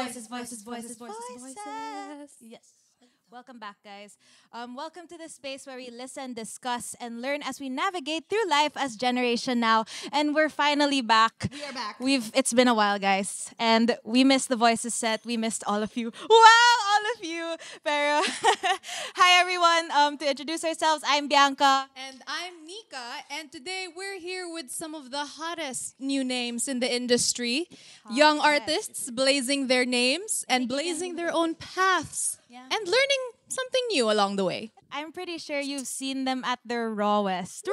voices. Yes. Welcome back, guys. Welcome to the space where we listen, discuss, and learn as we navigate through life as Generation Now. And we're finally back. We are back. It's been a while, guys, and we missed the voices set. We missed all of you. Wow, all of you. Pero hi, everyone. To introduce ourselves, I'm Bianca. And I'm Nika, and today we're here with some of the hottest new names in the industry. Young yes. artists blazing their names and blazing their own paths. Yeah. And learning something new along the way. I'm pretty sure you've seen them at their rawest.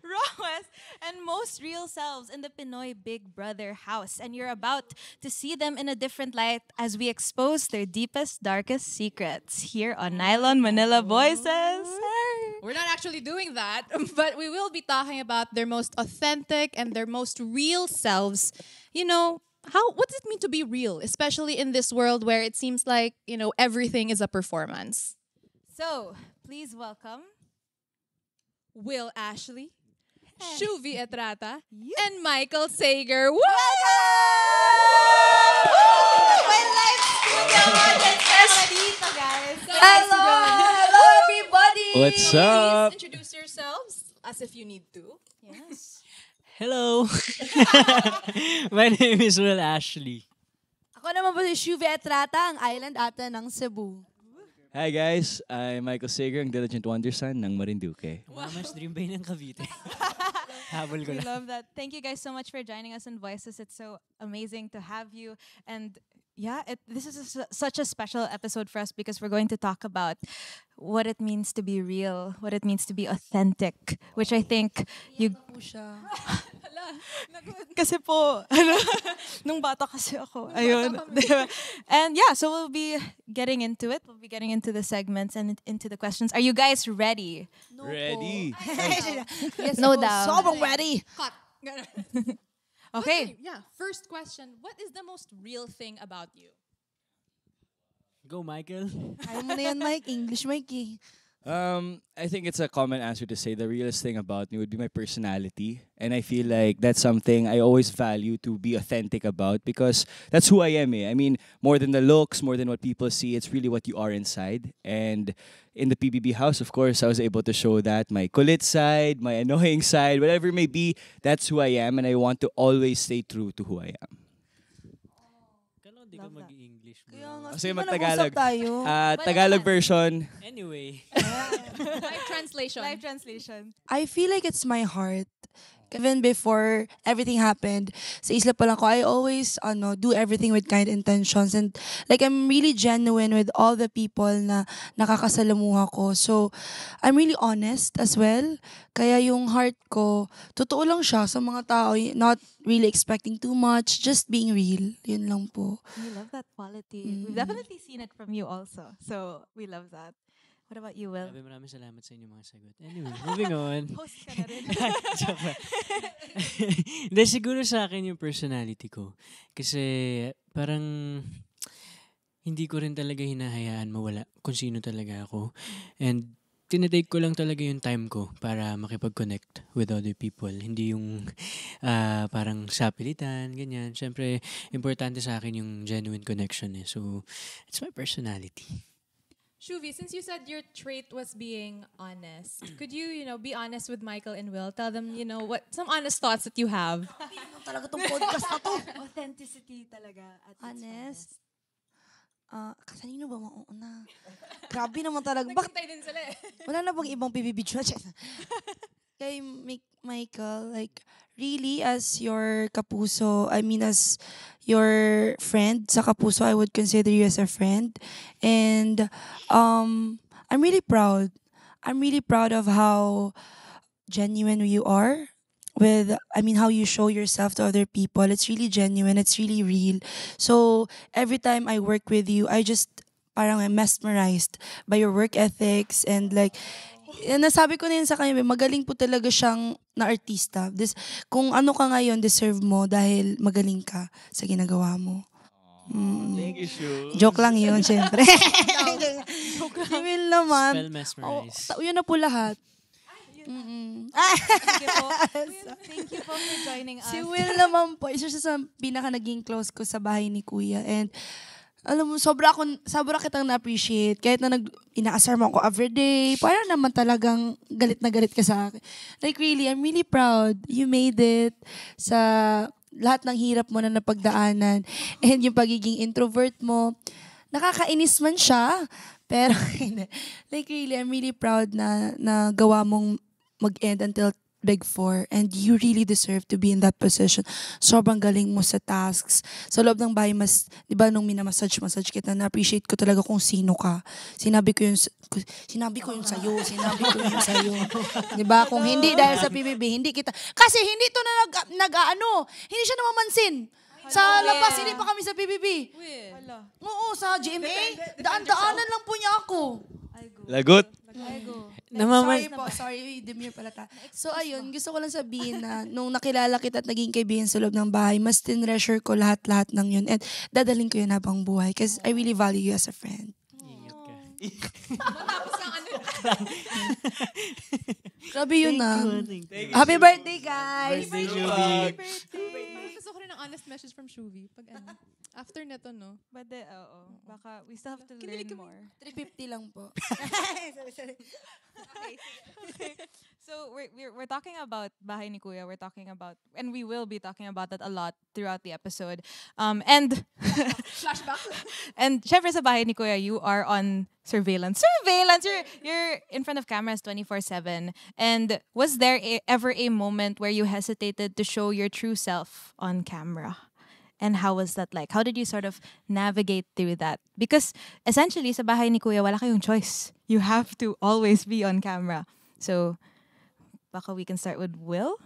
Rawest and most real selves in the Pinoy Big Brother house. And you're about to see them in a different light as we expose their deepest, darkest secrets here on Nylon Manila Voices. We're not actually doing that, but we will be talking about their most authentic and their most real selves. You know, what does it mean to be real, especially in this world where it seems like, everything is a performance? So, please welcome Will Ashley, Shuvi Etrata, and Michael Sager. Woo! my live studio audience dito, guys. Hello everybody. What's up? Please introduce yourselves as if you need to. Yes. Hello. My name is Will Ashley. Ako naman po si Shuvi Etrata, ang island ata ng Cebu. Hi guys, I'm Michael Sager, ang Diligent Wonder Son ng Marinduque. Mama's Dream Bay ng Cavite. Habol ko We lang. love that. Thank you guys so much for joining us in Voices. It's so amazing to have you. And yeah, this is such a special episode for us because we're going to talk about what it means to be real, what it means to be authentic, which I think you... Po siya. Kasi po, nung bata kasi ako. Ayun. Diba? And yeah, so we'll be getting into it. We'll be getting into the segments and into the questions. Are you guys ready? No Ready? Po. Yes, No po. doubt. Sobrang ready. Cut. Okay. Yeah, first question. What is the most real thing about you? Go, Michael. Kaya mo na yan, Mike. English, Mike eh. I think it's a common answer to say the realest thing about me would be my personality. And I feel like that's something I always value to be authentic about because that's who I am. I mean, more than the looks, more than what people see, it's really what you are inside. And in the PBB house, of course, I was able to show that my kulit side, my annoying side, whatever it may be, that's who I am. And I want to always stay true to who I am. Kailan di ka Love that. mag-English mo? Kaya nga, Kasi sige, mag-Tagalog. nag-usap tayo. Tagalog version. Anyway. Live translation. Live translation. I feel like it's my heart. Even before everything happened, sa isla pa lang ko, I always do everything with kind intentions. And like, I'm really genuine with all the people na nakakasalamuha ko. So, I'm really honest as well. Kaya yung heart ko, totoo lang siya sa mga tao. Not really expecting too much, just being real. Yun lang po. We love that quality. We've definitely seen it from you also. So, we love that. What about you, Will? Maraming salamat sa inyong mga sagot. Anyway, moving on. Host ka na rin. Joke lang. Hindi, siguro sa akin yung personality ko. Kasi parang hindi ko rin talaga hinahayaan mawala kung sino talaga ako. And tinatake ko lang talaga yung time ko para makipag-connect with other people. Hindi yung parang sapilitan, ganyan. Siyempre, importante sa akin yung genuine connection eh. So, it's my personality. Shuvi, since you said your trait was being honest, could you, be honest with Michael and Will? Tell them, what some honest thoughts that you have. Talaga tong podcast na to. Authenticity talaga. At its Honest? Kasanino ba mauuna? Grabe naman talaga. Bakit Naghintay din sila eh. wala na bang ibang PBB chat? Kay Michael, like, really, as your kapuso, I mean, as your friend sa kapuso, I would consider you as a friend. And I'm really proud. I'm really proud of how genuine you are how you show yourself to other people. It's really genuine. It's really real. So, every time I work with you, I just parang I'm mesmerized by your work ethics and like, nasabi ko na yun sa kanya, magaling po talaga siyang na artista. Kung ano ka ngayon, deserve mo dahil magaling ka sa ginagawa mo. Thank you, Shu. Joke lang yun, syempre. Joke lang. Naman. Spell mesmerize. Yun na po lahat. Thank you po. Thank you po for joining us. Si Will naman po, isa siya sa pinaka naging close ko sa bahay ni Kuya. And alam mo, sobra kitang na-appreciate. Kahit na inaasar mo ako everyday, parang naman talagang galit na galit ka sa akin. Like really, I'm really proud. You made it sa lahat ng hirap mo na napagdaanan. And yung pagiging introvert mo, nakakainis man siya. Pero, like really, I'm really proud na gawa mong mag-end until Big Four, and you really deserve to be in that position. Sobrang galing mo sa tasks. Sa loob ng bahay, di ba nung minamassage kita, na-appreciate ko talaga kung sino ka. Sinabi ko yun sa'yo. Di ba? Kung hindi dahil sa PBB, hindi kita, kasi hindi to na hindi siya namamansin. Sa labas, hindi pa kami sa PBB. Oo, sa GMA. Daan-daanan lang po niya ako. Lagot. Sorry, demure pala ta. So ayun, gusto ko lang sabihin na nung nakilala kita at naging kaibigan sa loob ng bahay, mas tinreasure ko lahat-lahat ng yun and dadalhin ko yun habang buhay because I really value you as a friend. Grabe yun na. Happy birthday, guys! Gusto ko rin ng honest message from Shuvi. After na to, no? But baka we still have to learn more. 350 lang po. Okay. So we're talking about Bahay ni Kuya. We're talking about, and we will be talking about that a lot throughout the episode. And Flashback. and syempre sa Bahay ni Kuya, you are on surveillance. You're in front of cameras 24/7. And was there ever a moment where you hesitated to show your true self on camera? And how was that like? How did you sort of navigate through that? Because essentially, sa Bahay ni Kuya, wala kayong choice. You have to always be on camera. So, baka we can start with Will?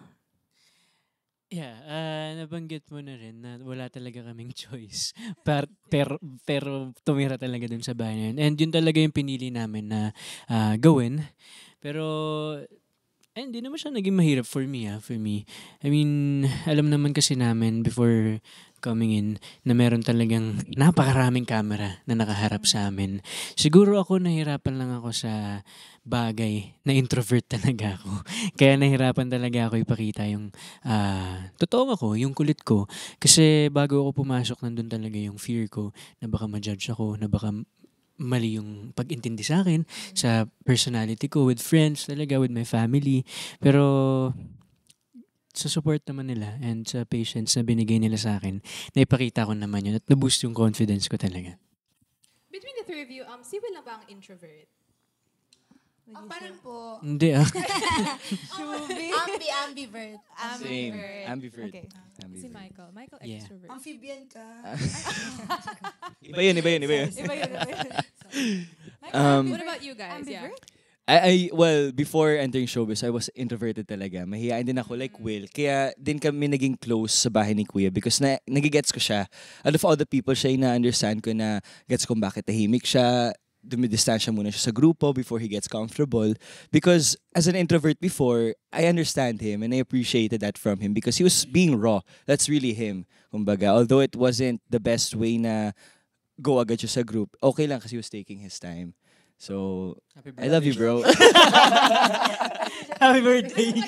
Yeah, nabanggit mo na rin na wala talaga kaming choice. Pero tumira talaga dun sa bahay na yun. And yun talaga yung pinili namin na gawin. Pero hindi naman siya naging mahirap for me. I mean, alam naman kasi namin before coming in na meron talagang napakaraming camera na nakaharap sa amin. Siguro ako nahirapan lang ako sa bagay na introvert talaga ako. Kaya nahirapan talaga ako ipakita yung totoong ako, yung kulit ko. Kasi bago ako pumasok, nandun talaga yung fear ko na baka ma-judge ako, na baka mali yung pag-intindi sa akin, sa personality ko, with friends talaga, with my family. Pero sa support naman nila and sa patience na binigay nila sa akin, naipakita ko naman yun at na-boost yung confidence ko talaga. Between the three of you, si Will lang ba ang introvert? Parang po. Hindi Ambivert. Same. Ambivert. Okay. Si Michael. Michael Yeah. extrovert. Amphibian ka. Iba yun. Iba yun. What about you guys? Yeah. Well, before entering showbiz, I was introverted talaga. Mahihain din ako like Will. Kaya din kami naging close sa bahay ni Kuya because nagigets ko siya. Out of all the people, siya yung na-understand ko na gets kung bakit tahimik siya. Dumidistansya muna siya sa grupo before he gets comfortable. Because as an introvert before, I understand him and I appreciated that from him because he was being raw. That's really him. Kumbaga, although it wasn't the best way na go agad siya sa group, okay lang kasi he was taking his time. So, I love you, bro. Happy birthday!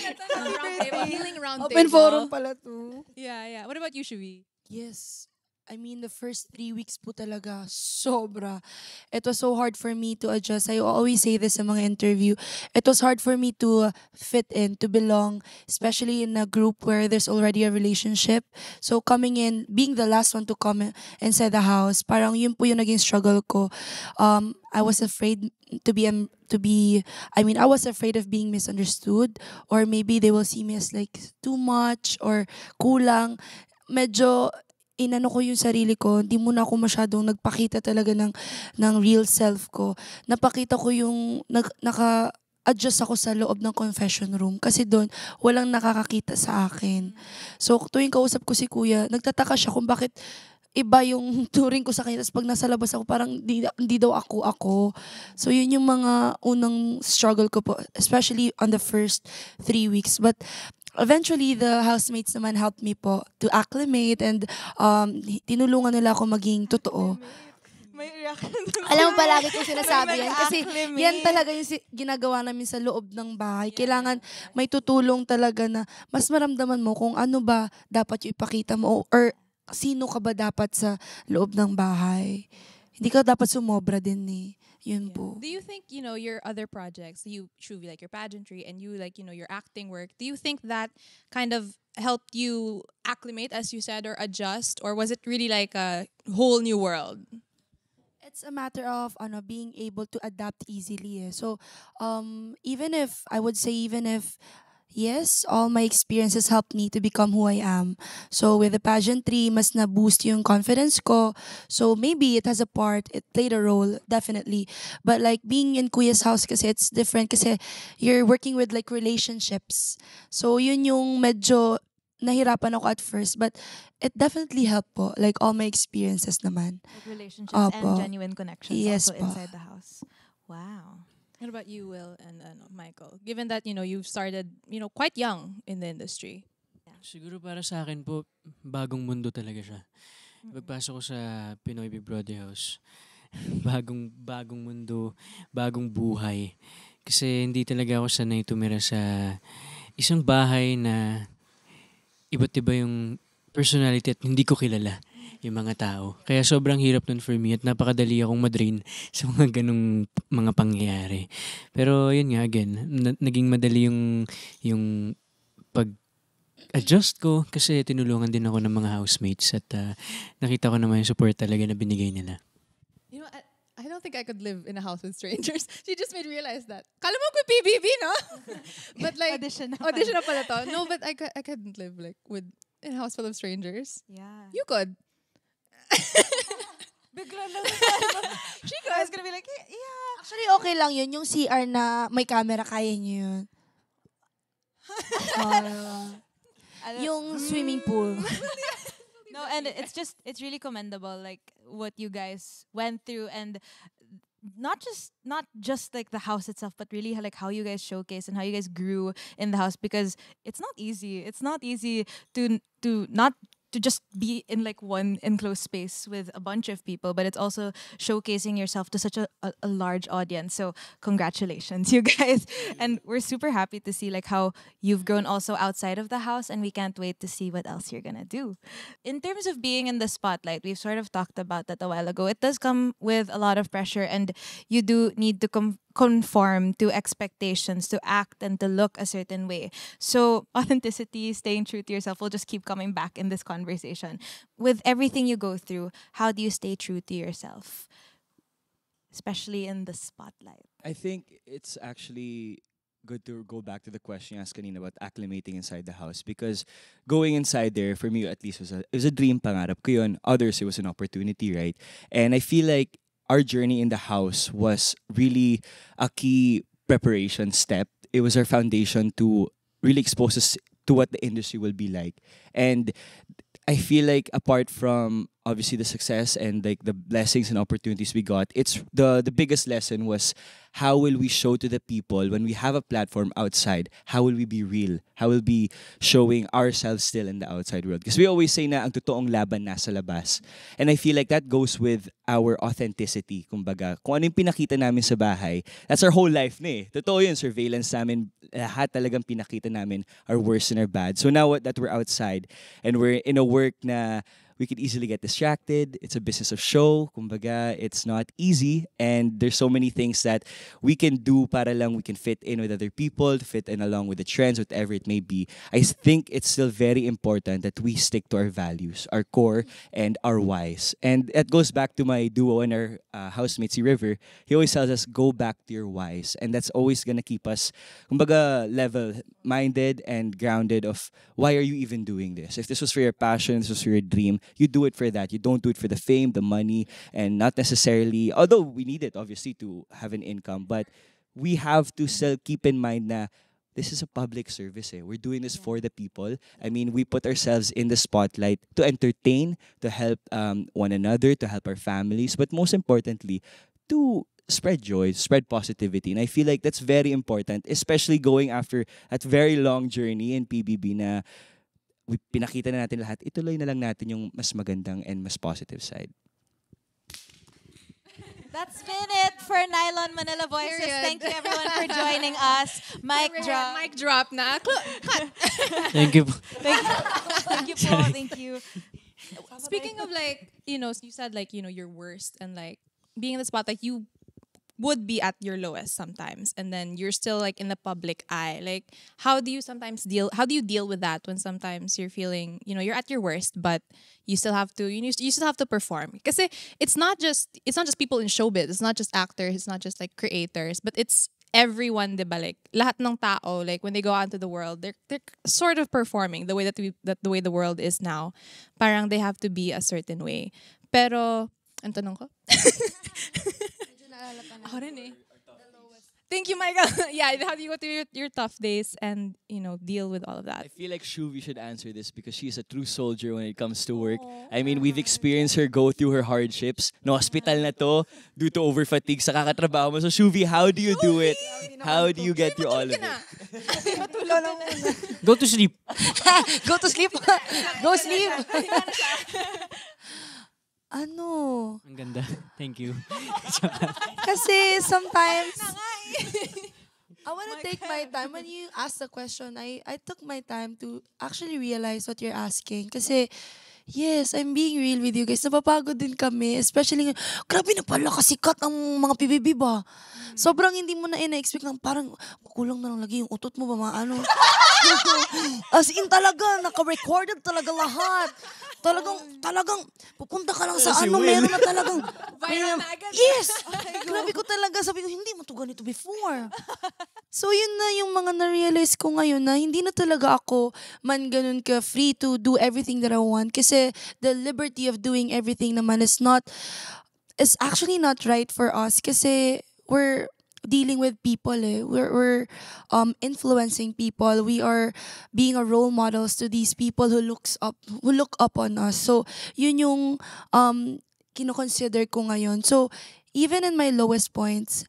Healing round Open table. forum pala to. Yeah. What about you, Shuvi? Yes. I mean, the first 3 weeks po talaga, sobra. It was so hard for me to adjust. I always say this sa mga interview. It was hard for me to fit in, to belong, especially in a group where there's already a relationship. So coming in, being the last one to come inside the house, parang yun po yung naging struggle ko. I was afraid I was afraid of being misunderstood, or maybe they will see me as like too much or kulang. Medyo inano ko yung sarili ko, hindi muna ako masyadong nagpakita talaga ng real self ko. Napakita ko yung naka-adjust ako sa loob ng confession room kasi doon walang nakakakita sa akin. So tuwing kausap ko si Kuya, nagtataka siya kung bakit iba yung turing ko sa kanya. Tapos pag nasa labas ako, parang hindi daw ako. So yun yung mga unang struggle ko po, especially on the first 3 weeks. But eventually, the housemates naman helped me po to acclimate and tinulungan nila ako maging totoo. May reaction. Alam mo, palagi kong sinasabi May yan. Kasi nag-acclimate. yan talaga yung ginagawa namin sa loob ng bahay. Kailangan may tutulong talaga na mas maramdaman mo kung ano ba dapat yung ipakita mo or sino ka ba dapat sa loob ng bahay. Hindi ka dapat sumobra din eh. Yun po. Do you think, your other projects, you Shuvi, like your pageantry and you like, your acting work, do you think that kind of helped you acclimate, as you said, or adjust? Or was it really like a whole new world? It's a matter of being able to adapt easily. So even if yes, all my experiences helped me to become who I am. So with the pageantry, mas na-boost yung confidence ko. So maybe it has a part, it played a role, definitely. But like being in Kuya's house kasi it's different kasi you're working with like relationships. So yun yung medyo nahirapan ako at first, but it definitely helped po. Like all my experiences naman. Like relationships Opo. and genuine connections Yes also po. inside the house. Wow. What about you, Will and Michael? Given that, you've started, quite young in the industry. Siguro para sa akin po, bagong mundo talaga siya. Pagpasok ko sa Pinoy Big Brother House, bagong mundo, bagong buhay. Kasi hindi talaga ako sanay tumira sa isang bahay na iba't iba yung personality at hindi ko kilala yung mga tao. Kaya sobrang hirap nun for me at napakadali akong madrain sa mga ganong mga pangyayari. Pero yun nga, again, naging madali yung pag-adjust ko kasi tinulungan din ako ng mga housemates at nakita ko naman yung support talaga na binigay nila. I don't think I could live in a house with strangers. She just made me realize that. Kala mo ko PBB, no? But like, Audition na audition na pala to. No, but I couldn't live like in a house full of strangers. Yeah. You could. Bigla lang. She was gonna be like, yeah. Actually, okay lang yun. Yung CR na may camera, kaya niyo yun. Yung swimming pool. No, and it's really commendable, like what you guys went through, and not just like the house itself, but really like how you guys showcase and how you guys grew in the house, because it's not easy. It's not easy to not to just be in like one enclosed space with a bunch of people, but it's also showcasing yourself to such a large audience. So congratulations, you guys. And we're super happy to see like how you've grown also outside of the house, and we can't wait to see what else you're gonna do. In terms of being in the spotlight, we've sort of talked about that a while ago. It does come with a lot of pressure, and you do need to conform to expectations, to act and to look a certain way. So authenticity, staying true to yourself, will just keep coming back in this conversation. With everything you go through, how do you stay true to yourself, especially in the spotlight? I think it's actually good to go back to the question you asked kanina about acclimating inside the house, because going inside there, for me at least, it was a dream, pangarap ko yun. Others, it was an opportunity, right? And I feel like our journey in the house was really a key preparation step. It was our foundation to really expose us to what the industry will be like. And I feel like apart from obviously the success and like the blessings and opportunities we got, it's the biggest lesson was how will we show to the people when we have a platform outside? How will we be real? How will we be showing ourselves still in the outside world? Because we always say na ang totoong laban nasa labas. And I feel like that goes with our authenticity. Kumbaga, kung ano yung pinakita namin sa bahay, that's our whole life na eh. Totoo yun, surveillance namin, lahat talagang pinakita namin, our worst and our bad. So now that we're outside and we're in a work na we could easily get distracted. It's a business of show. Kumbaga, it's not easy. And there's so many things that we can do para lang we can fit in with other people, fit in along with the trends, whatever it may be. I think it's still very important that we stick to our values, our core, and our whys. And that goes back to my duo and our housemate, si River. He always tells us, go back to your whys. And that's always gonna keep us, kumbaga, level-minded and grounded of why are you even doing this? If this was for your passion, this was for your dream, you do it for that. You don't do it for the fame, the money, and not necessarily, although we need it obviously to have an income, but we have to still keep in mind na this is a public service. We're doing this for the people. I mean, we put ourselves in the spotlight to entertain, to help one another, to help our families, but most importantly, to spread joy, spread positivity. And I feel like that's very important, especially going after that very long journey in PBB na pinakita na natin lahat, ituloy na lang natin yung mas magandang and mas positive side. That's been it for Nylon Manila Voices. Period. Thank you everyone for joining us. Mic drop. Mic drop na. Thank you. Thank you po. Thank you. Speaking of like, you said like, your worst and like being in the spot, like you would be at your lowest sometimes and then you're still like in the public eye. Like how do you deal with that when sometimes you're feeling, you're at your worst but you still have to you still have to perform? Because it's not just people in showbiz, it's not just actors, it's not just like creators, but it's everyone, diba? Like lahat ng tao, like when they go out into the world, they're sort of performing the way that the way the world is now. Parang they have to be a certain way. Pero ang tanong ko? Ako rin eh. Thank you, Michael. Yeah, how do you go through your tough days and, deal with all of that? I feel like Shuvi should answer this because she's a true soldier when it comes to work. I mean, we've experienced her go through her hardships. No hospital na to due to over fatigue sa kakatrabaho mo. So Shuvi, how do you do it? How do you get through all of it? Go to sleep. Go to sleep. Go sleep. Ano? Ang ganda. Thank you. Kasi sometimes I want to take my time. When you ask the question, I took my time to actually realize what you're asking. Kasi, yes, I'm being real with you guys. Napapagod din kami. Especially, grabe na pala kasikat ang mga PBB ba? Sobrang hindi mo na ina-expect ng parang kulang na lang lagi yung utot mo ba maano. As in talaga, naka-recorded talaga lahat. Talagang, pupunta ka lang sa Si ano, Will. meron na talagang. Viral na agad. Yes! Grabe ko talaga, sabi ko, hindi mo to ganito before. So yun na yung mga na-realize ko ngayon na hindi na talaga ako man ganun ka free to do everything that I want. Kasi the liberty of doing everything naman is actually not right for us. Kasi we're dealing with people we're influencing people. We are being a role models to these people who look up on us. So yun yung kino-consider ko ngayon. So even in my lowest points,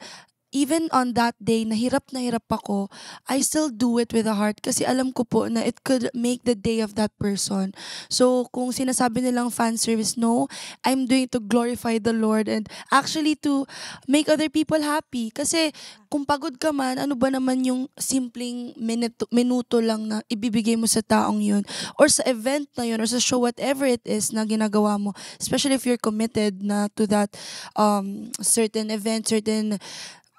even on that day, na hirap ako, I still do it with a heart kasi alam ko po na it could make the day of that person. So, kung sinasabi nilang fan service, no, I'm doing it to glorify the Lord and actually to make other people happy. Kasi, kung pagod ka man, ano ba naman yung simpleng minuto lang na ibibigay mo sa taong yun or sa event na yun or sa show, whatever it is na ginagawa mo, especially if you're committed na to that certain event, certain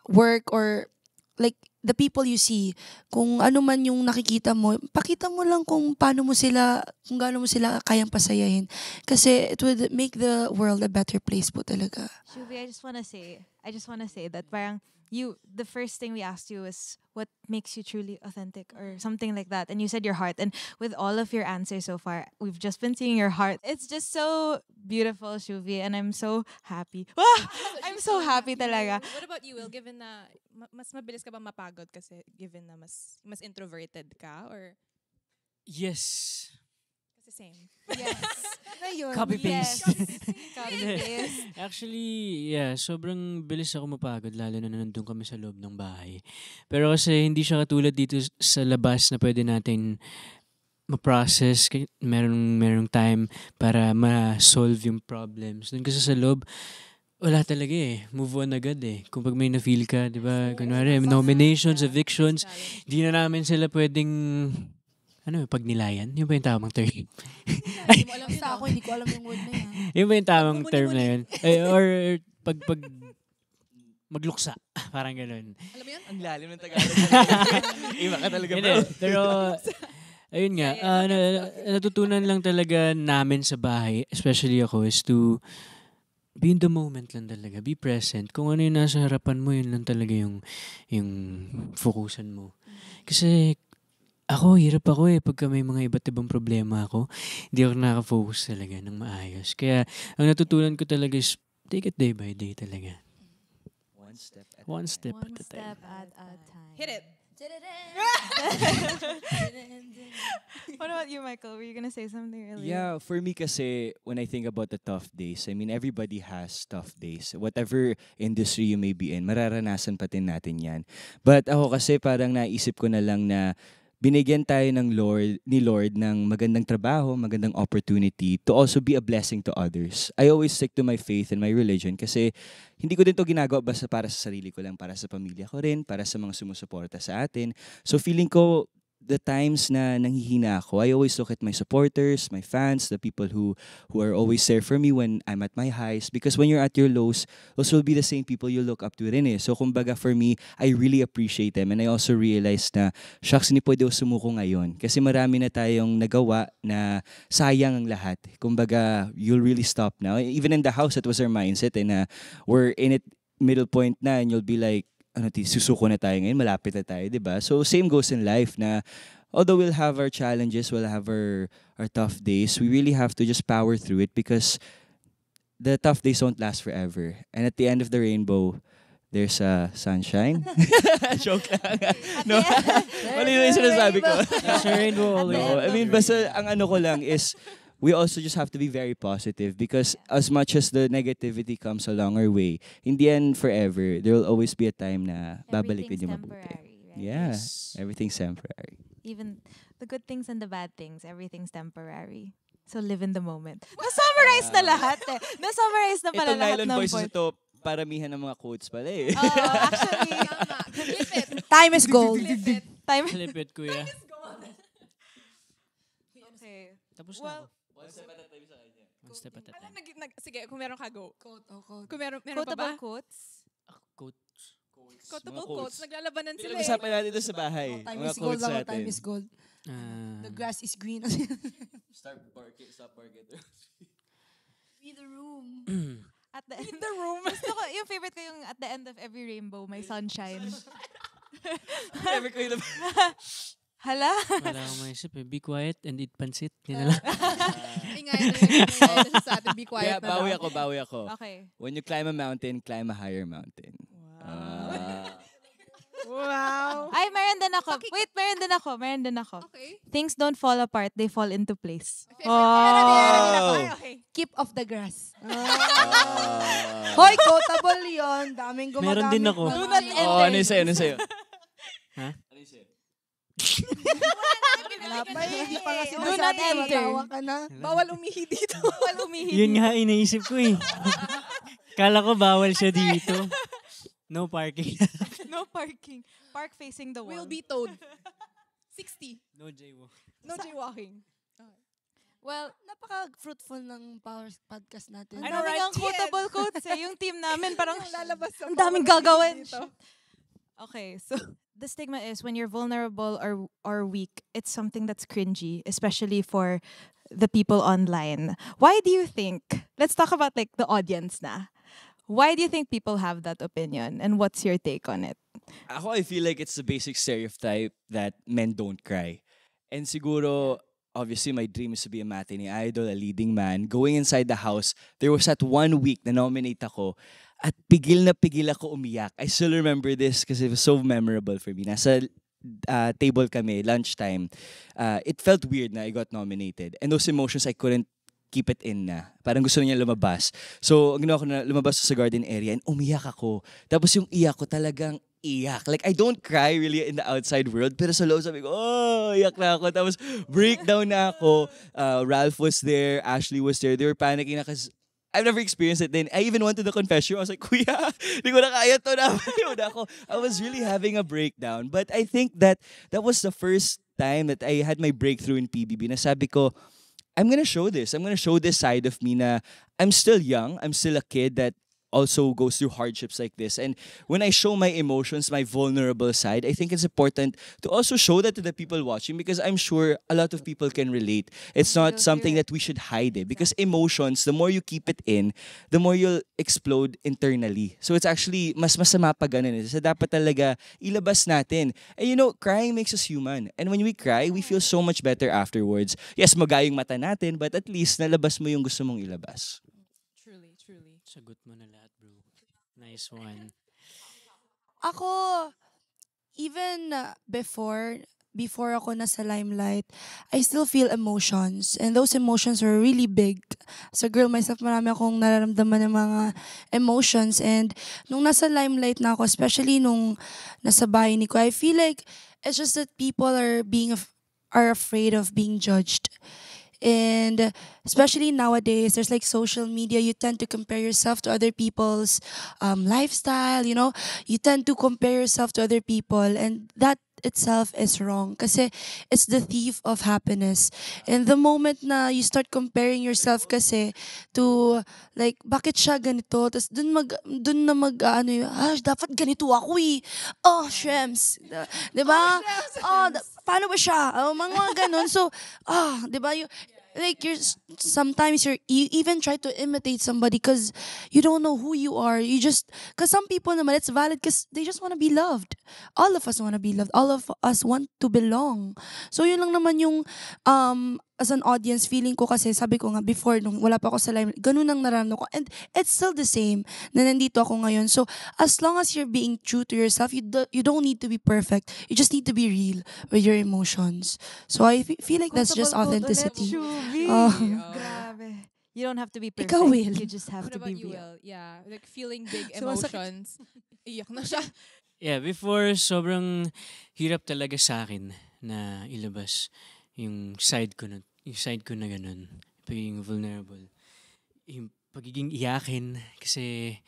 work or like the people you see, kung ano man yung nakikita mo, pakita mo lang kung gaano mo sila kayang pasayahin. Kasi it would make the world a better place po talaga. Shuvi, I just wanna say that parang the first thing we asked you is what makes you truly authentic or something like that. And you said your heart. And with all of your answers so far, we've just been seeing your heart. It's just so beautiful, Shuvi. And I'm so happy. I'm so happy talaga. What about you, Will? Given na mas mabilis ka ba mapagod kasi given na mas introverted ka or Yes. kasi same? Yes. Copy Yes. paste. Copy paste. Actually, yeah, sobrang bilis ako mapagod lalo na nandun kami sa loob ng bahay. Pero kasi hindi siya katulad dito sa labas na pwede natin ma-process, merong time para ma-solve yung problems. Doon kasi sa loob, wala talaga eh. Move on agad eh. Kung pag may na-feel ka, di ba? Kunwari, nominations, evictions, di na namin sila pwedeng pagnilayan? Yun ba yung tamang term? Basta ako, hindi ko alam yung word na yan. Yun ba yung tamang term na yun? Or pag magluksa. Parang ganun. Alam mo yun? Ang lalim ng Tagalog. Iba ka talaga, Hindi, bro. pero ayun nga, natutunan lang talaga namin sa bahay, especially ako, is to be in the moment lang talaga. Be present. Kung ano yung nasa harapan mo, yun lang talaga yung focusan mo. Kasi hirap ako pagka may mga iba't ibang problema ako. Hindi ako nakaka-focus talaga ng maayos. Kaya, ang natutunan ko talaga is take it day by day talaga. One step at a time. at a time. Hit it. What about you, Michael? Were you gonna say something earlier? Yeah, for me kasi, when I think about the tough days, I mean, everybody has tough days. Whatever industry you may be in, mararanasan pa din natin yan. But ako kasi parang naisip ko na lang na binigyan tayo ni Lord ng magandang trabaho, magandang opportunity to also be a blessing to others. I always stick to my faith and my religion kasi hindi ko din to ginagawa basta para sa sarili ko lang, para sa pamilya ko rin, para sa mga sumusuporta sa atin. So feeling ko the times na nanghihina ako, I always look at my supporters, my fans, the people who are always there for me when I'm at my highs. Because when you're at your lows, those will be the same people you look up to rin eh. So kumbaga for me, I really appreciate them. And I also realized na, shucks, hindi pwede ako sumuko ngayon. Kasi marami na tayong nagawa na sayang ang lahat. Kumbaga, you'll really stop now. Even in the house, that was our mindset. And we're in it middle point na and you'll be like, susuko na tayo ngayon, malapit na tayo, di ba? So same goes in life na although we'll have our challenges, we'll have our tough days, we really have to just power through it because the tough days won't last forever. And at the end of the rainbow, there's sunshine. Joke lang. No. Mali yung sinasabi ko. There's a rainbow always. No, I mean, basta ang ano ko lang is we also just have to be very positive because as much as the negativity comes along our way, in the end, forever, there will always be a time na babalik din yung mabuti. temporary, right? Yeah, everything's temporary. Even the good things and the bad things, everything's temporary. So live in the moment. Na-summarize na lahat eh. Na-summarize na pala Ito lahat Nylon ng Voices point. ito, paramihan ng mga quotes pala eh. Actually, Tama. Flip it. Time is gold. time. Lipit, kuya. Okay. Tapos na Well, ako. One step at a time. Sige, kung meron ka, go. Quote, oh, quote. Kung meron pa ba? quotable quotes. Quotes. Quotable Mga quotes. quotes. Naglalabanan sila eh. Pinag-usapan natin ito sa bahay. Time Mga is gold quotes lang. natin. Time is gold. The grass is green. Stop parking. Be the room. At the end, the room. Gusto ko, yung favorite ko yung at the end of every rainbow, may sunshine. Never ko yun. Hala? Wala akong maisip eh. Be quiet and eat pansit. Yun na lang. Ingayan na siya sa atin. Be quiet Kaya na daw. bawi ako. Okay. When you climb a mountain, climb a higher mountain. Wow. Ay, meron din ako. Wait, meron din ako. Okay. Things don't fall apart, they fall into place. Meron din ako. Ay, okay. Keep off the grass. Hoy, quotable yon. Daming gumagamit. Meron din ako. ng- Do not enter. Oh, ano yung sa'yo? Ha? Wala pa eh. Hindi pa nga Do sinasabi. not enter. Matawa ka na. Bawal umihi dito. Bawal umihi. Yun nga iniisip ko eh. Kala ko bawal siya dito. No parking. No parking. Park facing the wall. Will be towed. 60. No jaywalk. No jaywalking. Well, Napaka-fruitful ng power podcast natin. ang I know, daming right? ang quotable quotes eh. Yung team namin parang Lalabas sa ang daming bawal gagawin. dito. Okay, so the stigma is when you're vulnerable or weak, it's something that's cringy, especially for the people online. Why do you think? Let's talk about like the audience na. Why do you think people have that opinion, and what's your take on it? Ako, I feel like it's the basic stereotype that men don't cry. And siguro, obviously, my dream is to be a matinee idol, a leading man. Going inside the house, there was that 1 week na nominate ako at pigil na pigil ako umiyak. I still remember this because it was so memorable for me. Nasa table kami, lunchtime. It felt weird na I got nominated. And those emotions, I couldn't keep it in na. Parang gusto niya lumabas. So, ang ginawa ko na lumabas sa garden area and umiyak ako. Tapos yung iyak ko talagang iyak. Like, I don't cry really in the outside world, pero sa loob sabi ko, oh, iyak na ako. Tapos, breakdown na ako. Ralph was there, Ashley was there. They were panicking na kasi I've never experienced it. Then, I even went to the confession. I was like, Kuya, hindi ko na kaya to na. I was really having a breakdown. But I think that was the first time that I had my breakthrough in PBB. Na sabi ko, I'm gonna show this. I'm gonna show this side of me na I'm still young. I'm still a kid that also goes through hardships like this. And when I show my emotions, my vulnerable side, I think it's important to also show that to the people watching because I'm sure a lot of people can relate. It's not something that we should hide it because emotions, the more you keep it in, the more you'll explode internally. So it's actually mas masama pa ganun. So dapat talaga ilabas natin. And you know, crying makes us human. And when we cry, we feel so much better afterwards. Yes, magayong mata natin, but at least nalabas mo yung gusto mong ilabas. Truly, truly. Sagot mo na lahat, bro. Nice one. Ako, even before before ako nasa limelight, I still feel emotions. And those emotions were really big. As a girl myself, marami akong nararamdaman ng mga emotions. And nung nasa limelight na ako, especially nung nasa bahay ni ko, I feel like it's just that people are afraid of being judged. And especially nowadays, there's like social media. You tend to compare yourself to other people's lifestyle. You tend to compare yourself to other people, and that itself is wrong. Kasi it's the thief of happiness. And the moment na you start comparing yourself kasi to like bakit siya ganito, tapos dun na dapat ganito ako eh. Oh, shems. 'Di ba? Paano ba siya? Mga ganun. So, 'di ba? Like sometimes you even try to imitate somebody because you don't know who you are. Because some people naman, it's valid because they just want to be loved. All of us want to be loved. All of us want to belong. So yun lang naman yung as an audience, feeling ko kasi, sabi ko nga before, nung wala pa ako sa live, ganun ang nararamdaman ko. And it's still the same na nandito ako ngayon. So, as long as you're being true to yourself, you don't need to be perfect. You just need to be real with your emotions. So, I feel like that's just authenticity. Grabe. You don't have to be perfect. Ikaw, Will. You just have What to about be you, real. Will? Yeah, like feeling big Sumasakit. emotions. Iyak na siya. Yeah, before sobrang hirap talaga sa akin na ilabas yung side ko na ganun, pagiging vulnerable. Yung pagiging iyakin kasi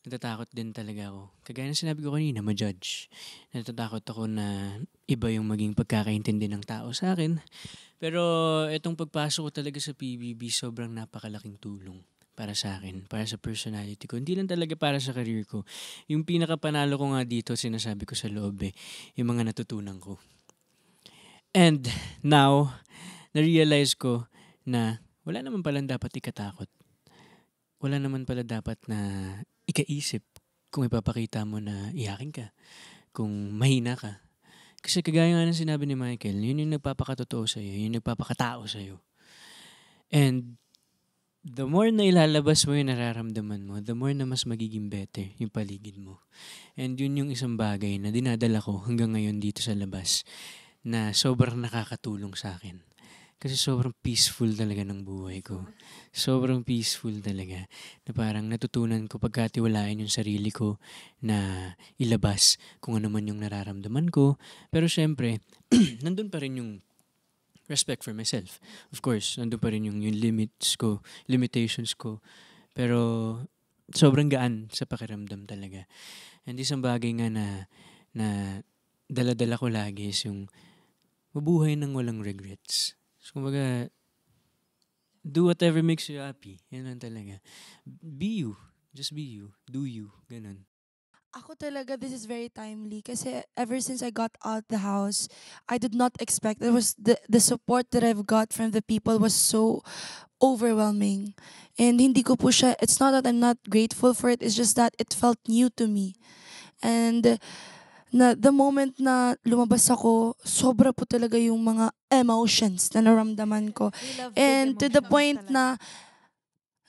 natatakot din talaga ako. Kagaya ng sinabi ko kanina, ma-judge. Natatakot ako na iba yung maging pagkakaintindi ng tao sa akin. Pero itong pagpasok ko talaga sa PBB, sobrang napakalaking tulong para sa akin, para sa personality ko. Hindi lang talaga para sa career ko. Yung pinakapanalo ko nga dito, sinasabi ko sa loob yung mga natutunan ko. And now, na-realize ko na wala naman pala dapat ikatakot. Wala naman pala dapat na ikaisip kung ipapakita mo na iyakin ka, kung mahina ka. Kasi kagaya nga ng sinabi ni Michael, yun yung nagpapakatotoo sa'yo, yun yung nagpapakatao sa'yo. And the more na ilalabas mo yung nararamdaman mo, the more na mas magiging better yung paligid mo. And yun yung isang bagay na dinadala ko hanggang ngayon dito sa labas na sobrang nakakatulong sa akin. Kasi sobrang peaceful talaga ng buhay ko. Sobrang peaceful talaga. Na parang natutunan ko pagkatiwalaan yung sarili ko na ilabas kung ano man yung nararamdaman ko. Pero syempre, nandun pa rin yung respect for myself. Of course, nandun pa rin yung limits ko, limitations ko. Pero sobrang gaan sa pakiramdam talaga. And isang bagay nga na dala-dala ko lagi is yung mabuhay ng walang regrets. So, kumbaga, do whatever makes you happy. Yan lang talaga. Be you. Just be you. Do you. Ganun. Ako talaga, this is very timely kasi ever since I got out the house, I did not expect. There was the support that I've got from the people was so overwhelming. And hindi ko po siya, it's not that I'm not grateful for it, it's just that it felt new to me. And the moment na lumabas ako, sobra po talaga yung mga emotions na naramdaman ko. We love big And to the emotions point talaga. na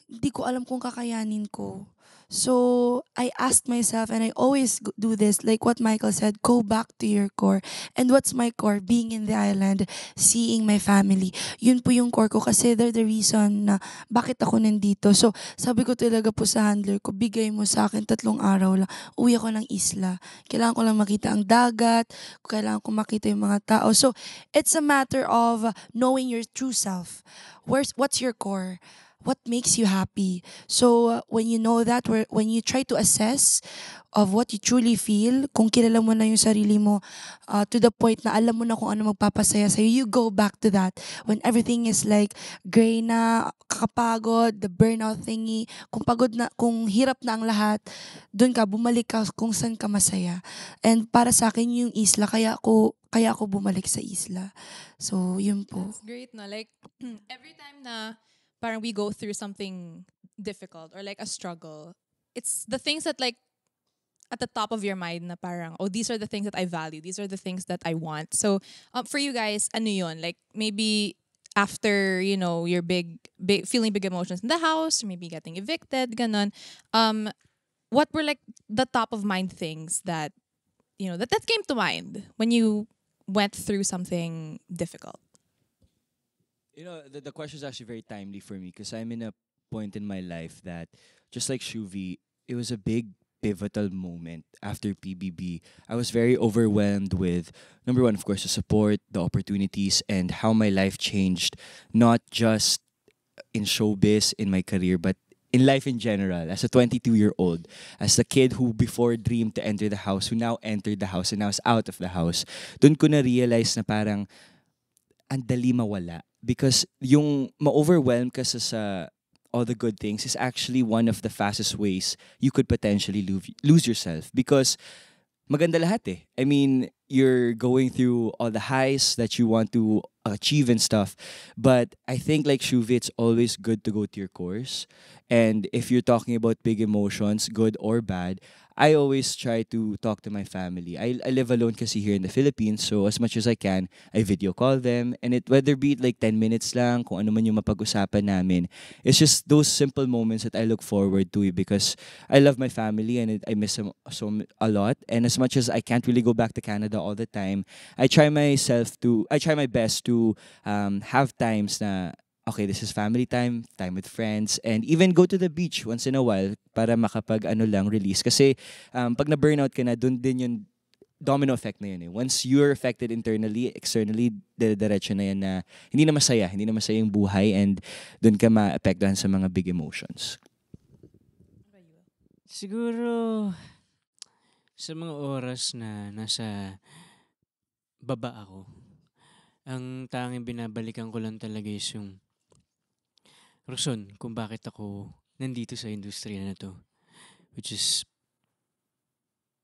hindi ko alam kung kakayanin ko. So, I asked myself, and I always do this, like what Michael said, go back to your core. And what's my core? Being in the island, seeing my family. Yun po yung core ko kasi they're the reason na bakit ako nandito. So, sabi ko talaga po sa handler ko, bigay mo sa akin 3 araw lang. Uwi ako ng isla. Kailangan ko lang makita ang dagat. Kailangan ko makita yung mga tao. So, it's a matter of knowing your true self. What's your core? What makes you happy? So, when you know that, when you try to assess of what you truly feel, kung kilala mo na yung sarili mo to the point na alam mo na kung ano magpapasaya sa'yo, you go back to that. When everything is like gray na, kakapagod, the burnout thingy, kung hirap na ang lahat, dun ka, bumalik ka kung saan ka masaya. And para sa akin yung isla, kaya ako bumalik sa isla. So, yun po. It's great, no? Like, every time na parang we go through something difficult or like a struggle, it's the things that like at the top of your mind na parang, oh, these are the things that I value. These are the things that I want. So, for you guys, ano yun? Like, maybe after, your big, feeling big emotions in the house, or maybe getting evicted, ganon, what were like the top of mind things that, that came to mind when you went through something difficult? You know, the question is actually very timely for me because I'm in a point in my life that, just like Shuvi, it was a big pivotal moment after PBB. I was very overwhelmed with, number one, of course, the support, the opportunities, and how my life changed, not just in showbiz, in my career, but in life in general. As a 22-year-old, as a kid who before dreamed to enter the house, who now entered the house and now is out of the house, dun ko na realize na parang ang dali mawala. Because yung ma-overwhelm ka sa all the good things is actually one of the fastest ways you could potentially lose yourself. Because maganda lahat eh. I mean, you're going through all the highs that you want to achieve and stuff. But I think like Shuvi, it's always good to go to your course. And if you're talking about big emotions, good or bad, I always try to talk to my family. I live alone kasi here in the Philippines, so as much as I can, I video call them. And it whether be it like 10 minutes lang, kung ano man yung mapag-usapan namin, it's just those simple moments that I look forward to because I love my family and I miss them a lot. And as much as I can't really go back to Canada all the time, I try my best to have times na okay, this is family time, time with friends, and even go to the beach once in a while para makapag release. Kasi pag na-burnout ka na, dun din yung domino effect na yun eh. Once you're affected internally, externally, diretso na yan na hindi na masaya yung buhay and dun ka maapektuhan sa mga big emotions. Siguro, sa mga oras na nasa baba ako, ang tanging binabalikan ko lang talaga is yung rason kung bakit ako nandito sa industriya na to. Which is,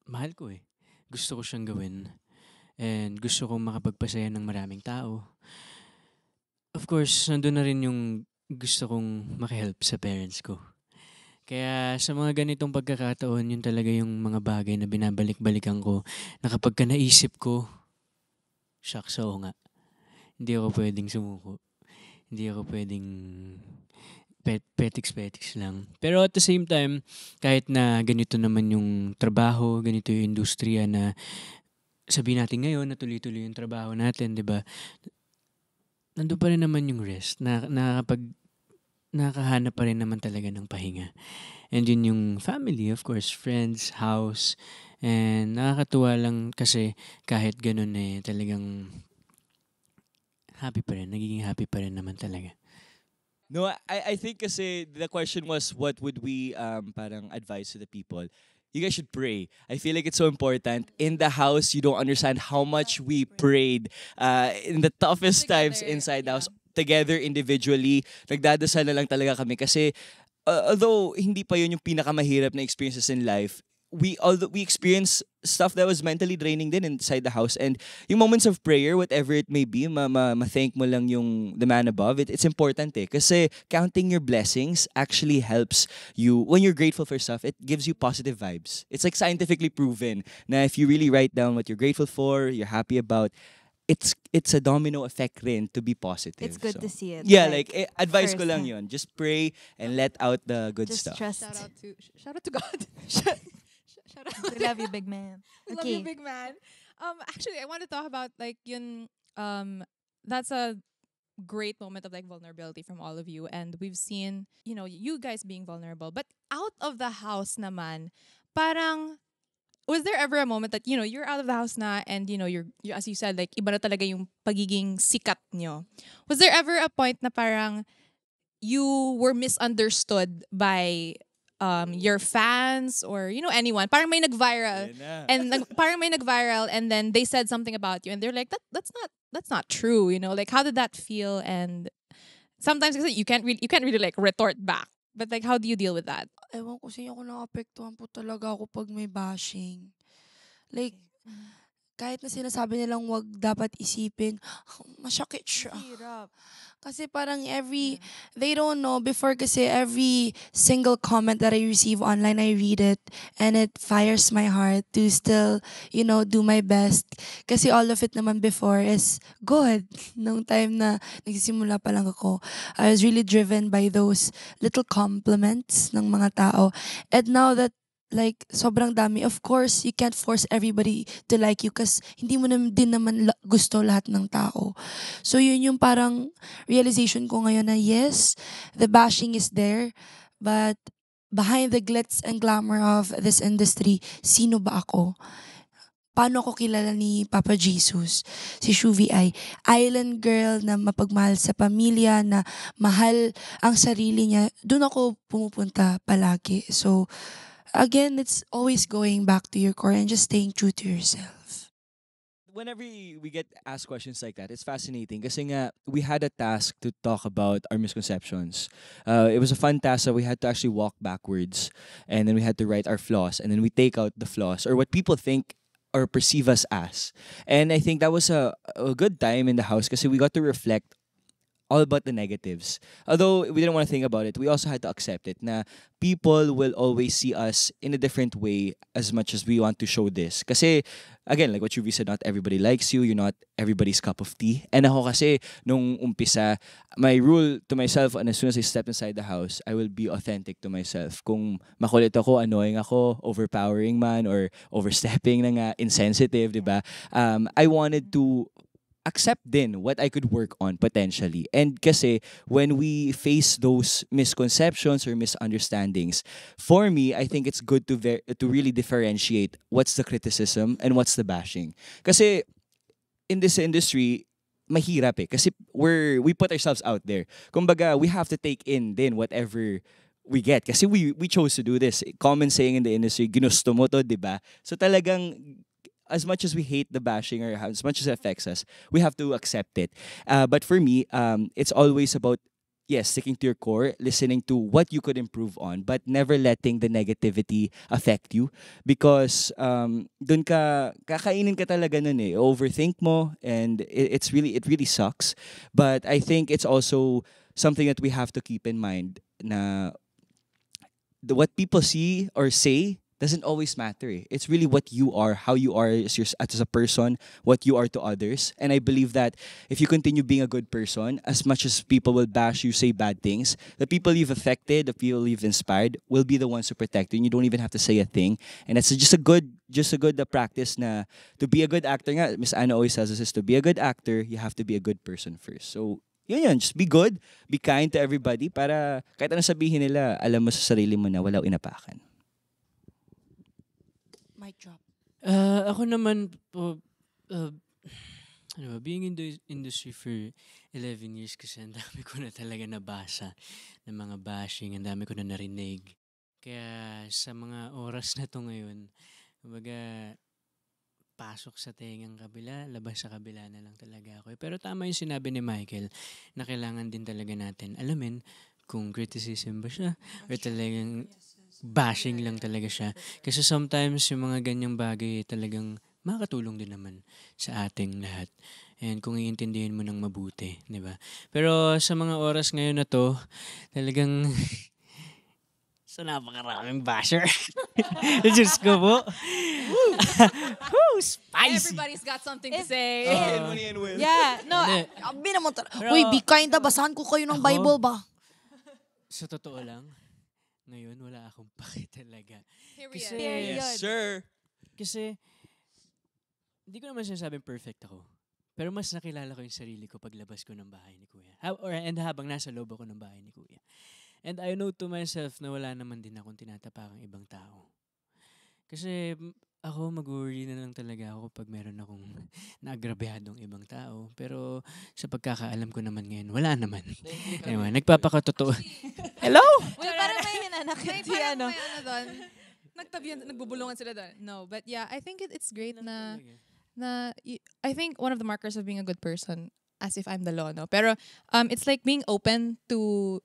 mahal ko eh. Gusto ko siyang gawin. And gusto kong makapagpasaya ng maraming tao. Of course, nandun na rin yung gusto kong makihelp sa parents ko. Kaya sa mga ganitong pagkakataon, yun talaga yung mga bagay na binabalik-balikan ko na kapag ka naisip ko, shucks, oo nga. Hindi ako pwedeng sumuko. Hindi ako pwedeng petiks lang. Pero at the same time, kahit na ganito naman yung trabaho, ganito yung industriya na sabihin natin ngayon na tuloy-tuloy yung trabaho natin, di ba? Nandun pa rin naman yung rest. Nakakahanap pa rin naman talaga ng pahinga. And yun yung family, of course, friends, house. And nakakatuwa lang kasi kahit ganun eh, talagang happy pa rin. Nagiging happy pa rin naman talaga. No, I think kasi the question was what would we parang advise to the people. You guys should pray. I feel like it's so important. In the house, you don't understand how much we prayed in the toughest times inside the house. Together, individually, nagdadasal na lang talaga kami. Kasi although hindi pa yun yung pinakamahirap na experiences in life, we experience stuff that was mentally draining din inside the house. And yung moments of prayer, whatever it may be, ma-thank mo lang yung the man above, it's important eh. Kasi counting your blessings actually helps you. When you're grateful for stuff, it gives you positive vibes. It's like scientifically proven na if you really write down what you're grateful for, you're happy about, it's a domino effect rin to be positive. It's good to see it. Yeah, like advice ko first lang hand. yun. Just pray and let out the good Just stuff. trust. Shout out to God. Shout out. We love you, big man. Love you, big man. Actually, I want to talk about like yun. That's a great moment of like vulnerability from all of you, and we've seen you guys being vulnerable. But out of the house, naman, parang was there ever a moment that you're out of the house na and you're as you said like iba na talaga yung pagiging sikat nyo? Was there ever a point na parang you were misunderstood by your fans or anyone? Parang may nag-viral and parang may nag-viral and then they said something about you and they're like that's not true, like how did that feel? And sometimes kasi you can't really like retort back, but like how do you deal with that? Ewan ko sa inyo, ako naapektuhan po talaga ako pag may bashing. Like, kahit na sinasabi nilang wag dapat isipin, masakit siya. Kasi parang they don't know, before kasi every single comment that I receive online, I read it and it fires my heart to still, do my best. Kasi all of it naman before is good. Nung time na nagsisimula pa lang ako, I was really driven by those little compliments ng mga tao. And now that like sobrang dami. Of course, you can't force everybody to like you kasi hindi mo din naman gusto lahat ng tao. So yun yung parang realization ko ngayon na yes, the bashing is there, but behind the glitz and glamour of this industry, sino ba ako? Paano ako kilala ni Papa Jesus? Si Shuvi ay island girl na mapagmahal sa pamilya, na mahal ang sarili niya. Doon ako pumupunta palagi. So, again, it's always going back to your core and just staying true to yourself. Whenever we get asked questions like that, it's fascinating kasi nga we had a task to talk about our misconceptions. It was a fun task that we had to actually walk backwards, and then we had to write our flaws, and then we take out the flaws or what people think or perceive us as. And I think that was a good time in the house kasi we got to reflect all about the negatives. Although we didn't want to think about it, we also had to accept it na people will always see us in a different way as much as we want to show this. Kasi, again, like what Shuvi said, not everybody likes you, you're not everybody's cup of tea. And ako kasi, nung umpisa, my rule to myself, and as soon as I step inside the house, I will be authentic to myself. Kung makulit ako, annoying ako, overpowering man, or overstepping na nga, insensitive, di ba? I wanted to accept din what I could work on potentially. And kasi when we face those misconceptions or misunderstandings, for me, I think it's good to really differentiate what's the criticism and what's the bashing. Kasi in this industry, mahirap eh. Kasi we put ourselves out there. Kumbaga, we have to take in din whatever we get. Kasi we chose to do this. Common saying in the industry, ginusto mo to, di ba? So talagang as much as we hate the bashing or as much as it affects us, we have to accept it. But for me, it's always about, yes, sticking to your core, listening to what you could improve on, but never letting the negativity affect you. Because dun kakainin ka talaga nun eh. Overthink mo, and it really sucks. But I think it's also something that we have to keep in mind na what people see or say doesn't always matter. Eh. It's really what you are, how you are as a person, what you are to others. And I believe that if you continue being a good person, as much as people will bash you, say bad things, the people you've affected, the people you've inspired will be the ones to protect you. And you don't even have to say a thing. And it's just a good practice na to be a good actor. Nga, Miss Anna always says this, is to be a good actor, you have to be a good person first. So, yun. Just be good, be kind to everybody para kahit anong sabihin nila, alam mo sa sarili mo na wala inapakan. Mic drop. Ako naman po, being in the industry for 11 years kasi ang dami ko na talaga nabasa ng mga bashing, ang dami ko na narinig. Kaya sa mga oras na to ngayon, kumbaga, pasok sa tengang kabila, labas sa kabila na lang talaga ako. Pero tama yung sinabi ni Michael na kailangan din talaga natin alamin kung criticism ba siya or talagang bashing lang talaga siya. Kasi sometimes yung mga ganyang bagay talagang makakatulong din naman sa ating lahat. And kung iintindihin mo ng mabuti, di ba? Pero sa mga oras ngayon na to, talagang sa napakaraming basher. Diyos ko po. Woo, spicy. Everybody's got something to say. Yeah, no, Abi naman Pero- Uy, be kind na. Basahan ko kayo ng Ako? Bible ba? Sa totoo lang, ngayon wala akong paki talaga. Period. Period. Yes, sir. Kasi, hindi ko naman sinasabing perfect ako. Pero mas nakilala ko yung sarili ko paglabas ko ng bahay ni Kuya. And habang nasa loob ako ng bahay ni Kuya. And I know to myself na wala naman din akong tinatapakang ibang tao. Kasi ako mag-worry na lang talaga ako pag meron akong naagrabehadong ibang tao. Pero sa pagkakaalam ko naman ngayon, wala naman. Anyway, nagpapakatotoo. Hello? Uy, parang may hinanakit si ano. May ano doon. Nagbubulungan sila doon. No, but yeah, I think it's great na I think one of the markers of being a good person, as if I'm the law, no? Pero it's like being open to,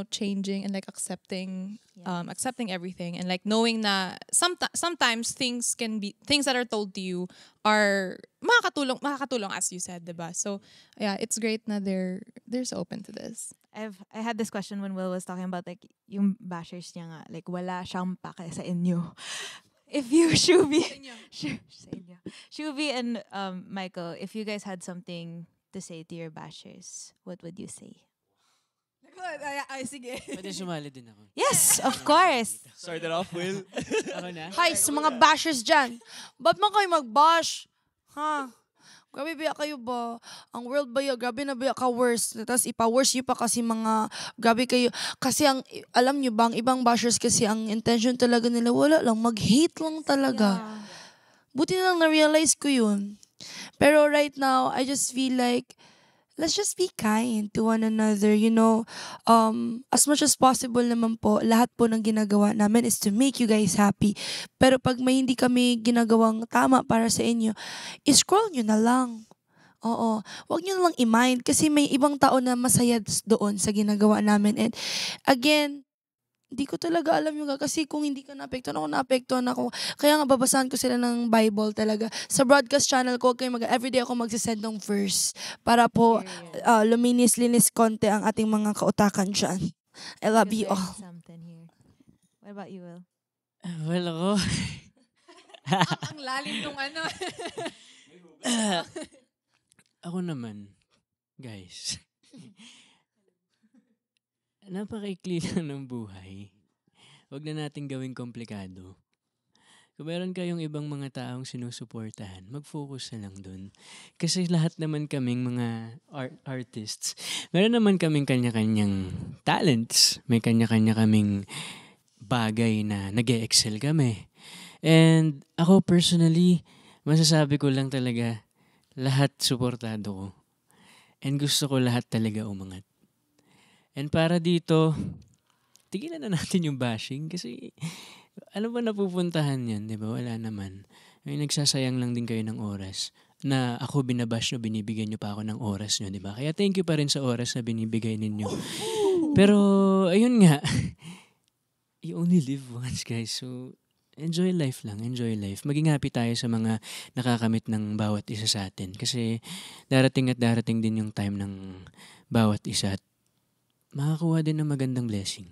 changing and like accepting everything, and like knowing na sometimes things that are told to you are makakatulong as you said, diba? So yeah, it's great na they're so open to this. I had this question when Will was talking about like yung bashers niya nga, like wala siyang pake sa inyo. If you, Shuvi, sa inyo. Shuvi and Michael, if you guys had something to say to your bashers, what would you say? Ay, sige. Pwede sumali din ako. Yes, of course. Start it off, Will. Ako na? Hi, sa mga bashers dyan. Ba't man kayo mag-bash? Ha? Grabe ba kayo ba? Ang world ba yun? Grabe na ba ka-worse? Tapos ipa-worse yun pa kasi mga, grabe kayo. Kasi alam nyo ba, ang ibang bashers kasi ang intention talaga nila, wala lang, mag-hate lang talaga. Buti na lang na-realize ko yun. Pero right now, I just feel like, let's just be kind to one another, you know. As much as possible naman po, lahat po ng ginagawa namin is to make you guys happy. Pero pag may hindi kami ginagawang tama para sa inyo, scroll nyo na lang. Oo. Huwag nyo na lang i-mind kasi may ibang tao na masaya doon sa ginagawa namin. And again, hindi ko talaga alam yung kasi kung hindi ka naapektuhan ako, naapektuhan ako. Kaya nga babasahan ko sila ng Bible talaga. Sa broadcast channel ko, everyday ako magsisend ng verse para po luminis-linis konti ang ating mga kautakan dyan. I love you all. Something here. What about you, Will? Well, ako. Ang lalim nung ano. Ako naman, guys. Napakaikli lang ng buhay. Huwag na natin gawing komplikado. Kung meron kayong ibang mga taong sinusuportahan, mag-focus na lang dun. Kasi lahat naman kaming mga artists, meron naman kaming kanya-kanyang talents. May kanya-kanya kaming bagay na nag-e-excel kami. And ako personally, masasabi ko lang talaga, lahat suportado ko. And gusto ko lahat talaga umangat. And para dito, tigilan na natin yung bashing kasi ano ba napupuntahan yan, di ba? Wala naman. Ay, nagsasayang lang din kayo ng oras na ako binabash nyo, binibigyan nyo pa ako ng oras nyo, di ba? Kaya thank you pa rin sa oras na binibigay ninyo. Pero, ayun nga, you only live once, guys. So, enjoy life lang, enjoy life. Maging happy tayo sa mga nakakamit ng bawat isa sa atin. Kasi darating at darating din yung time ng bawat isa at makakuha din ng magandang blessing.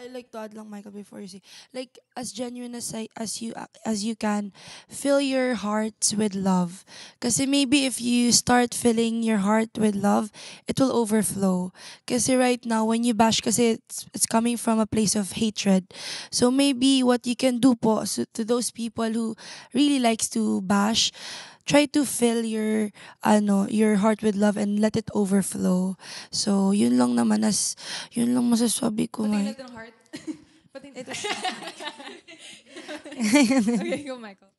I like to add lang, Michael, before you say, like, as genuine as you can, fill your hearts with love. Kasi maybe if you start filling your heart with love, it will overflow. Kasi right now, when you bash, kasi it's coming from a place of hatred. So maybe what you can do po to those people who really likes to bash, try to fill your heart with love and let it overflow. So, yun lang masasabi ko. Pati Mike. natin ang heart. Pati Okay, go, Michael.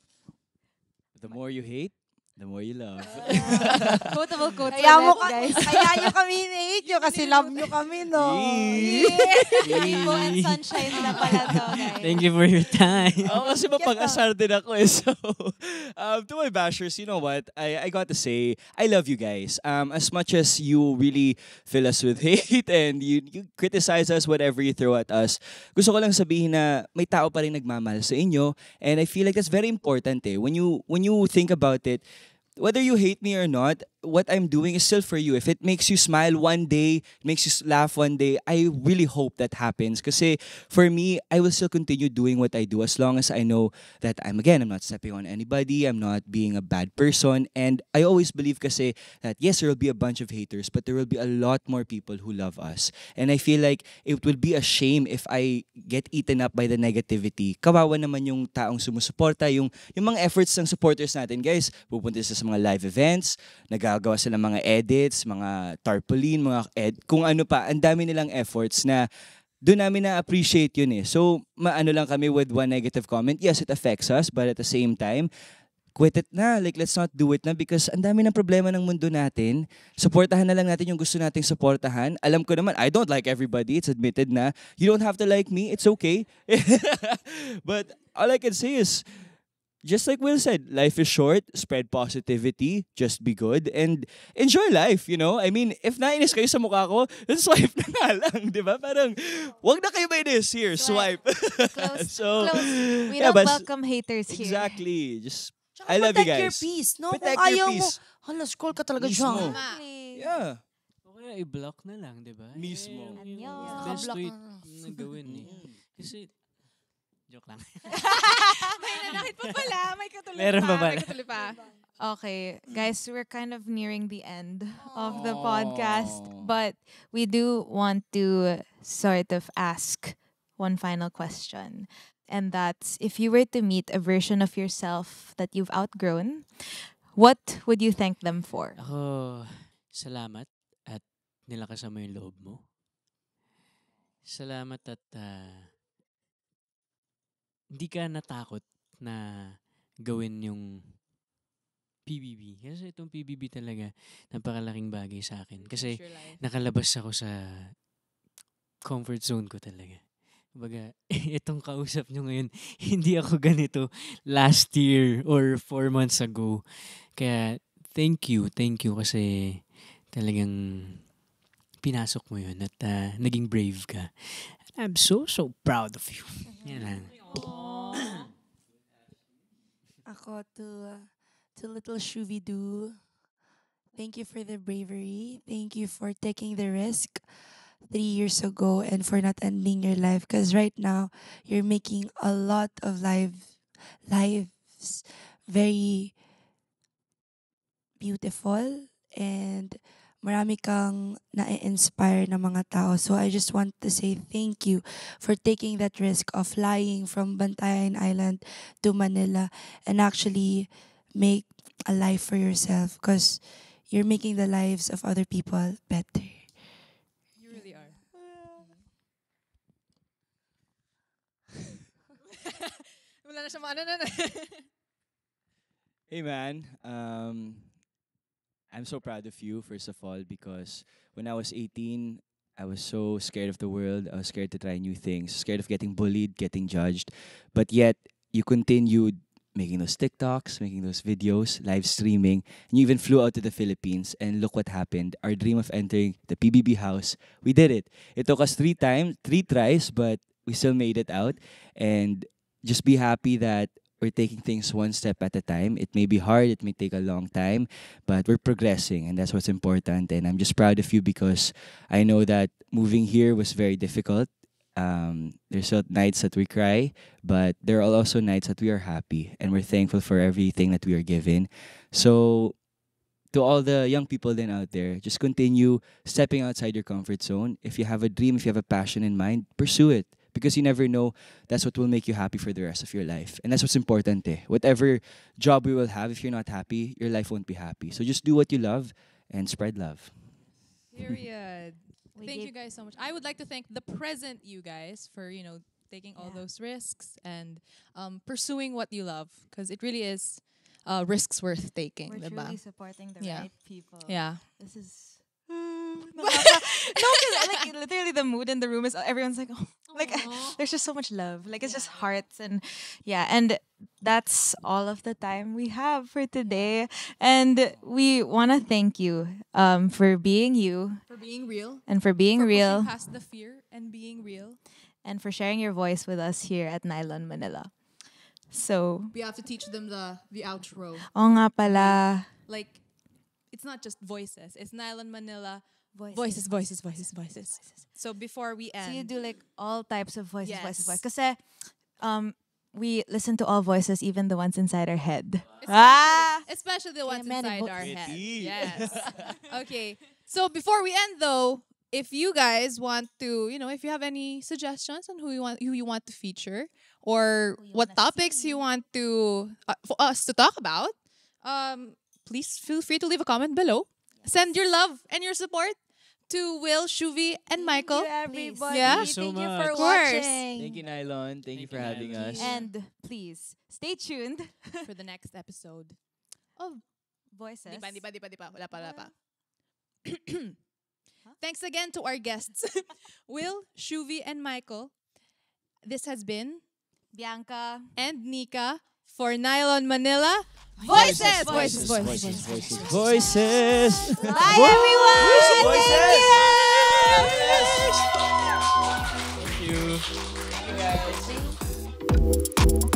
The more you hate, the more you love. Quotable quotes Kaya guys. nyo kami hate nyo kasi love nyo kami, no? Rainbow and sunshine na pala to, guys. Thank you for your time. Ako kasi mapag-asar din ako eh. So, to my bashers, you know what? I got to say, I love you guys. As much as you really fill us with hate and you criticize us, whatever you throw at us, gusto ko lang sabihin na may tao pa rin nagmamahal sa inyo. And I feel like that's very important eh. When you think about it, whether you hate me or not, what I'm doing is still for you. If it makes you smile one day, makes you laugh one day, I really hope that happens. Kasi for me, I will still continue doing what I do as long as I know that I'm not stepping on anybody, I'm not being a bad person. And I always believe kasi that yes, there will be a bunch of haters, but there will be a lot more people who love us. And I feel like it would be a shame if I get eaten up by the negativity. Kawawa naman yung taong sumusuporta, yung mga efforts ng supporters natin. Guys, pupunta sa mga live events, nagagawa sila mga edits, mga tarpaulin, kung ano pa, ang dami nilang efforts na doon namin na-appreciate yun eh. So, maano lang kami with one negative comment. Yes, it affects us, but at the same time, quit it na. Like, let's not do it na because ang dami ng problema ng mundo natin. Supportahan na lang natin yung gusto nating supportahan. Alam ko naman, I don't like everybody. It's admitted na. You don't have to like me. It's okay. But all I can say is, just like Will said, life is short, spread positivity, just be good, and enjoy life, you know? I mean, if nainis kayo sa mukha ko, swipe na nga lang, di ba? Parang, wag na kayo mainis. Here, swipe. Close. So, Close. We yeah, don't but- welcome haters here. Exactly. Just, Tsaka I love you protect your guys. peace, no? Protect Kung your ayaw peace. mo, hala, scroll ka talaga Mismo. dyan. Yeah. O kaya i-block na lang, di ba? Mismo. Yung Annyeong. best Naka-block way na. na gawin eh. Kasi, joke lang. May nanakit pa pala. May katuloy Meron pa pala. May katuloy pa. Okay, guys, we're kind of nearing the end of the podcast, Aw. but we do want to sort of ask one final question. And that's, if you were to meet a version of yourself that you've outgrown, what would you thank them for? Ako, salamat at nilakasan mo yung loob mo. Salamat at hindi ka natakot na gawin yung PBB. Kasi itong PBB talaga, napakalaking bagay sa akin. Kasi nakalabas ako sa comfort zone ko talaga. Kumbaga, itong kausap nyo ngayon, hindi ako ganito last year or 4 months ago. Kaya, thank you kasi talagang pinasok mo yun at naging brave ka. I'm so proud of you. Yan lang. Ako to little Shuvidu. Thank you for the bravery. Thank you for taking the risk 3 years ago and for not ending your life. Because right now, you're making a lot of lives very beautiful and marami kang na-inspire na mga tao. So I just want to say thank you for taking that risk of flying from Bantayan Island to Manila and actually make a life for yourself because you're making the lives of other people better. You really are. Wala na siya ano na. Hey man, I'm so proud of you, first of all, because when I was 18, I was so scared of the world. I was scared to try new things, scared of getting bullied, getting judged. But yet, you continued making those TikToks, making those videos, live streaming, and you even flew out to the Philippines. And look what happened. Our dream of entering the PBB house, we did it. It took us 3 tries, but we still made it out. And just be happy that we're taking things one step at a time. It may be hard, it may take a long time, but we're progressing, and that's what's important. And I'm just proud of you because I know that moving here was very difficult. There's still nights that we cry, but there are also nights that we are happy, and we're thankful for everything that we are given. So, to all the young people then out there, just continue stepping outside your comfort zone. If you have a dream, if you have a passion in mind, pursue it. Because you never know, that's what will make you happy for the rest of your life. And that's what's important. Whatever job we will have, if you're not happy, your life won't be happy. So just do what you love and spread love. Period. We Thank gave- you guys so much. I would like to thank the present you guys for, taking all Yeah. those risks and pursuing what you love because it really is risks worth taking. We're diba? truly supporting the Yeah. right people. Yeah. This is... no, because like literally the mood in the room is everyone's like, oh, like there's just so much love. Like it's just hearts and yeah, and that's all of the time we have for today. And we want to thank you for being you For being real. and for being For real pushing past the fear and being real. and for sharing your voice with us here at Nylon Manila. So, We have to teach them the outro. oo nga pala. Like, it's not just voices. It's Nylon Manila. Voices. Voices. So before we So end, you do like all types of voices, Yes. voices. Kasi we listen to all voices, even the ones inside our head. especially the ones Kaya inside man, our head. Pretty. Yes. Okay. So before we end though, if you guys want to, if you have any suggestions on who you want to feature or Who you what wanna topics see. you want to for us to talk about, please feel free to leave a comment below. Send your love and your support to Will, Shuvi, and Michael. everybody. Yeah. Thank you so Thank you much. for Of course. watching. Thank you, Nylon. Thank you for you, having Nylon. us. And please stay tuned. For the next episode of Voices. Di pa. Wala pa. Thanks again to our guests, Will, Shuvi, and Michael. This has been Bianca. and Nika for Nylon Manila. Voices. Voices. Bye, everyone. Voices. Thank you. Thank you.